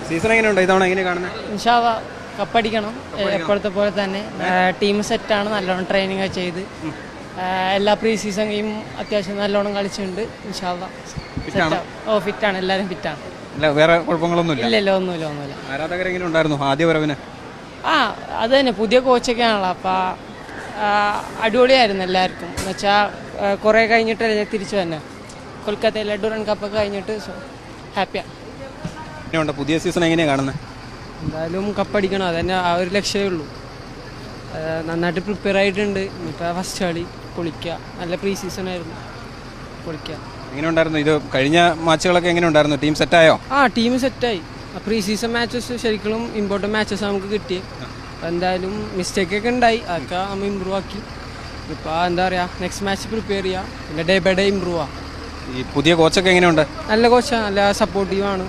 Season എങ്ങനെയുണ്ട് ഇതവണ എങ്ങനെ കാണുന്നത്? ഇൻഷാ അല്ലാഹ് കപ്പടിക്കണം. എപ്പോഴത്തെ പോലെ തന്നെ ടീം സെറ്റാണ്, നല്ലോണം ട്രെയിനിങ് ചെയ്ത് എല്ലാ പ്രീ സീസൺ ഗെയിം അത്യാവശ്യം നല്ലോണം കളിച്ചിട്ടുണ്ട്. ഇൻഷാ അല്ലാഹ് ഫിറ്റാണ്, എല്ലാവരും ഫിറ്റാണ്. വേറെ കുഴപ്പങ്ങളൊന്നുമില്ല? ഇല്ലല്ലോ, ഒന്നുമില്ല. ആരാധകരെങ്ങനെ ഉണ്ടായിരുന്നു ആദ്യ വരവിന്? അത് തന്നെ, പുതിയ കോച്ചൊക്കെ ആണല്ലോ, അപ്പോൾ അടിപൊളിയായിരുന്നു എല്ലാവർക്കും. എന്ന് വെച്ചാൽ കുറേ കഴിഞ്ഞിട്ടല്ലേ തിരിച്ചു തന്നെ, കൊൽക്കത്തയിലെ ഡുറൻ കപ്പൊക്കെ കഴിഞ്ഞിട്ട്. സോ ഹാപ്പിയാണ്. എങ്ങനെയുണ്ട് പുതിയ സീസൺ എങ്ങനെയാണ് കാണുന്നത്? എന്തായാലും കപ്പടിക്കണം, അതന്നെ ആ ഒരു ലക്ഷ്യമേ ഉള്ളൂ. നന്നായിട്ട് പ്രിപ്പയർ ആയിട്ടുണ്ട്. ഇപ്പോൾ ഫസ്റ്റ് കളി പൊളിക്കുക, നല്ല പ്രീ സീസൺ ആയിരുന്നു, പൊളിക്കുക. എങ്ങനെ ഉണ്ടായിരുന്നു ഇത് കഴിഞ്ഞ മാച്ചുകളൊക്കെ? എങ്ങനെ ഉണ്ടായിരുന്നു? ടീം സെറ്റായോ? ടീം സെറ്റായി. പ്രീ സീസൺ മാച്ചസ് ശരിക്കും ഇമ്പോർട്ടൻറ്റ് മാച്ചസ് നമുക്ക് കിട്ടി. എന്തായാലും മിസ്റ്റേക്കൊക്കെ ഉണ്ടായി, അതൊക്കെ നമ്മൾ ഇമ്പ്രൂവ് ആക്കി. ഇപ്പോൾ എന്താ പറയുക, നെക്സ്റ്റ് മാച്ച് പ്രിപ്പയർ ചെയ്യുക, പിന്നെ ഡേ ബൈ ഡേ ഇമ്പ്രൂവ് ആവുക. ഈ പുതിയ കോച്ചൊക്കെ എങ്ങനെയുണ്ട്? നല്ല കോച്ചാണ്, നല്ല സപ്പോർട്ടീവാണ്.